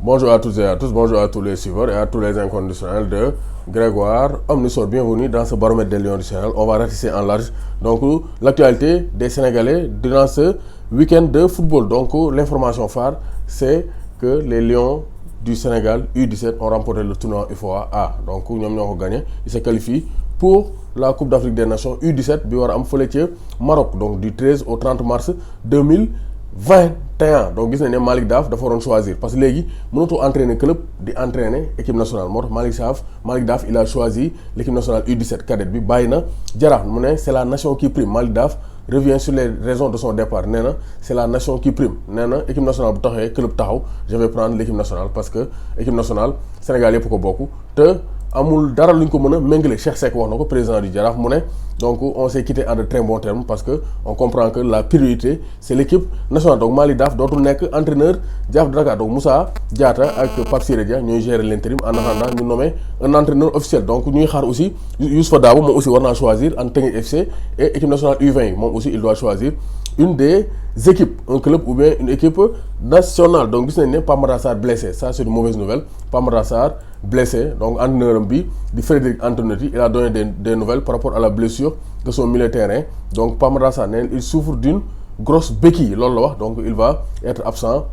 Bonjour à toutes et à tous, bonjour à tous les suiveurs et à tous les inconditionnels de Grégoire Omnisor. Bienvenue dans ce baromètre des Lions du Sénégal. On va ratisser en large donc l'actualité des Sénégalais durant ce week-end de football. Donc l'information phare, c'est que les Lions du Sénégal U17 ont remporté le tournoi UFOA A. Donc ils ont gagné, ils se qualifient pour la Coupe d'Afrique des Nations U17 bi war a am fële ca Maroc, donc du 13 au 30 mars 2021. Donc gis nañ ne Malick Daaf dafa waroon choisir parce que léegi mënatoo entraîner club di entraîner équipe nationale moo tax Malick Daaf il a choisi l'équipe nationale U17 cadette bi bàyyi na Jaraaf mu ne c'est la nation qui prime. Malick Daaf revient sur les raisons de son départ. nee na c'est la nation qui prime. nee na équipe nationale bu taxawee club taxaw je vais prendre l'équipe nationale parce que équipe nationale Sénégal yëpp ko bokk te amul dara lu ñu ko mën a méngale. Cheikh Seck wax na ko, président du Jaraaf mu ne donc on s'est quitté en de très bons termes parce que on comprend que la priorité c'est l'équipe nationale. Donc Malick Daaf dootul nekk entraîneur Jaraaf de Dakar. Donc Moussa Diatta ak Pape Siré Dia ñooy gérer l'intérim en attendant ñu nommer un entraîneur officiel. Donc ñuy xaar aussi Youssoupha Dabo moom aussi war naa choisir en Teungueth FC et équipe nationale U20 moom aussi il doit choisir une des équipes, un club ou bien une équipe nationale. Donc gis nañ ne Pape Matar Sarr blessé, ça c'est une mauvaise nouvelle. Pape Matar Sarr blessé, donc entraîneur bi di Frédéric Antonetti il a donné des nouvelles par rapport à la blessure de son milieu de terrain. Donc Pape Matar Sarr il souffre d'une grosse béquille loolu la wax, donc il va être absent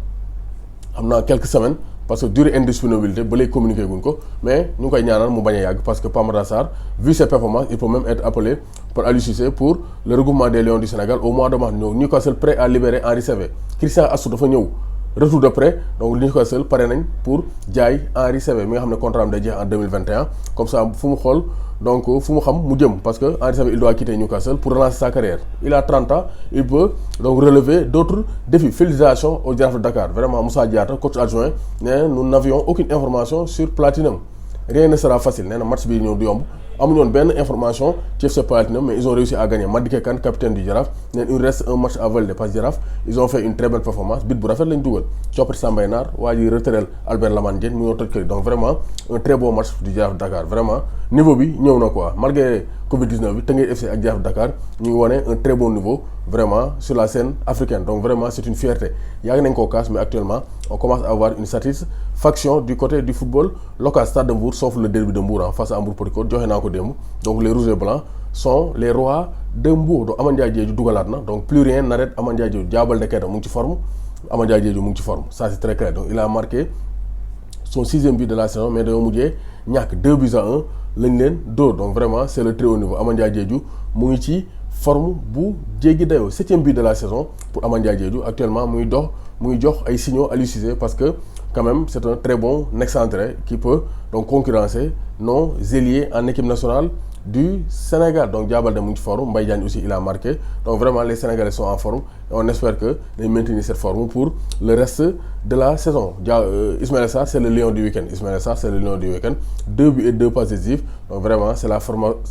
xam naa quelques semaines parce que durée indisponibilité ba léegi communiqué guñ ko, mais ñu ngi koy ñaanal mu bañ a yàgg parce que Pape Matar Sarr vu ses performances il peut même être appelé par Aliou Cissé pour le regroupement des Lions du Sénégal au mois de mars. ñëw Newcastle prêt à libérer Henri Saivet. Christian Assou dafa ñëw retour de prêt, donc Newcastle pare nañ pour jaay Henri Saivet mi nga xam ne contrat am day jeex en 2021 comme ça fu mu xool donc fu mu xam mu jëm parce que Henri Saivet il doit quitter Newcastle pour relancer sa carrière. Il a 30 ans, il peut donc relever d'autres défis. Félicitations au Jaraaf de Dakar. Vraiment Moussa Diatta coach adjoint nee nous n'avions aucune information sur Platinum. Rien ne sera facile. nee na match bi ñëw du yomb amuñu woon benn information ci FC Platinum, mais ils ont réussi à gagner. Madické Kane capitaine du Jaraaf nee il reste un match à valider parce que Jaraaf ils ont fait une très belle performance. Bit bu rafet lañ dugal coppati Sambay Naar waa ji reterel Albert Lamane Diène mu ñëw toj kër. Donc vraiment un très beau match du Jaraaf Dakar. Vraiment niveau bi ñëw na quoi malgré Covid-19 bi Teungueth FC ak Jaraaf Dakar ñu ngi wane un très bon niveau vraiment sur la scène africaine. Donc vraiment c'est une fierté. yàgg nañ koo kaas mais actuellement on commence à avoir une satisfaction du côté du football local. Stade de Mbour sauf le derby de Mbour face à Mbour Petite Côte joxe naa ko démb. Donc les rouges et blancs sont les rois de Mbour. Donc Ama Ndiaye Diédhiou dugalaat na, donc plus rien n'arrête Ama Ndiaye Diédhiou. Diabaldé Keita mu ngi ci forme, Ama Ndiaye Diédhiou mu ngi ci forme, ça c'est très clair. Donc il a marqué son 6e but de la saison mais dañoo mujjee ñàkk 2-1 lañ leen dóor. Donc vraiment c'est le très haut niveau. Ama Ndiaye Diédhiou mu ngi ci forme bu jéggi dayoo. 7e but de la saison pour Ama Ndiaye Diédhiou. Actuellement mu ngi jox ay signaux Aliou Cissé parce que quand même c'est un très bon excentré qui peut donc concurrencer nos ailiers en équipe nationale du Sénégal. Donc Diabaldé mu ngi ci forme, Mbaye Diagne aussi il a marqué. Donc vraiment les Sénégalais sont en forme et on espère que dañ maintenir cette forme pour le reste de la saison. Ismaïla Sarr c'est le lion du week-end. Ismaïla Sarr c'est le lion du week-end. 2 buts et 2 passes décisives. Donc vraiment c'est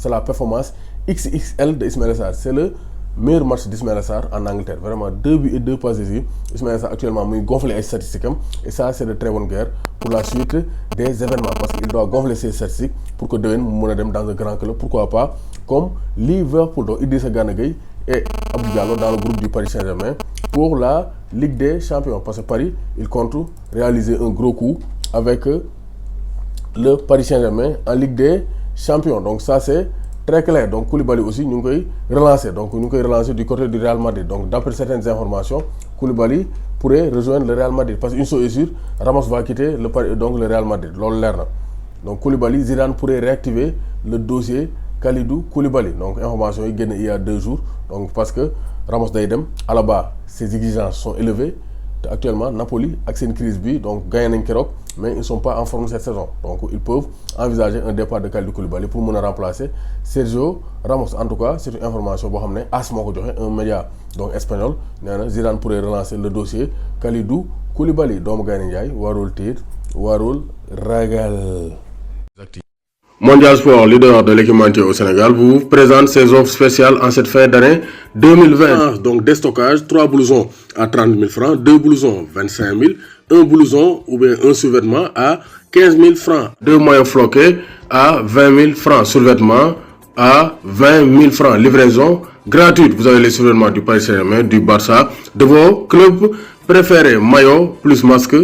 la performance XXL de Ismaïla Sarr. C'est le meilleur match d'Ismaïla Sarr en Angleterre. Vraiment 2 buts et 2 passes décisives. Ismaïla Sarr actuellement muy gonfler ay statistiques am et ça c'est de très bonne guerre pour la suite des événements parce qu'il doit gonfler ses statistiques pour que déwén mu mën a dem dans un grand club, pourquoi pas comme Liverpool. Donc Idrissa Gana Gueye et Abdou Diallo dans le groupe du Paris Saint-Germain pour la Ligue des Champions parce que Paris il compte réaliser un gros coup avec le Paris Saint-Germain en Ligue des Champions. Donc ça c'est très clair. Donc Koulibaly aussi ñu ngi koy relancer, donc ñu ngi koy relancer du côté du Real Madrid. Donc d'après certaines informations Koulibaly pourrait rejoindre le Real Madrid parce qu'une chose est sûre, Ramos va quitter le Real Madrid loolu leer na. Donc Koulibaly, Zidane pourrait réactiver le dossier Kalidou Koulibaly. Donc information yi génn il y a 2 jours. Donc parce que Ramos day dem Alaba ses exigences sont élevées te actuellement Napoli ak seen crise bi donc gagné nañ keroog mais ils ne sont pas en forme cette saison. Donc ils peuvent envisager un départ de Kalidou Koulibaly pour mën a remplacer Sergio Ramos. En tout cas c'est une information boo xam ne AS moo ko joxe, un média donc espagnol nee na Zidane pourrait relancer le dossier Kalidou Koulibaly. doomu Gaynde Njaay warul tiit warul ragal. Mondial Sport, leader de l'équipementier au Sénégal, vous présente ses offres spéciales en cette fin d'année 2020. Donc déstockage, 3 blousons à 30 000 francs, 2 blousons 25 000, 1 blouson ou bien un sous-vêtement à 15 000 francs, 2 maillots floqués à 20 000 francs, sous-vêtements à 20 000 francs, livraison gratuite. Vous avez les sous-vêtements du Paris Saint-Germain, du Barça, de vos clubs préférés, maillot plus masque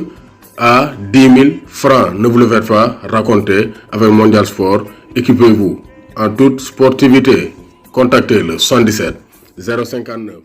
à 10 000 francs. Ne vous le faites pas raconter avec Mondial Sport. Équipez-vous en toute sportivité. Contactez le 77 059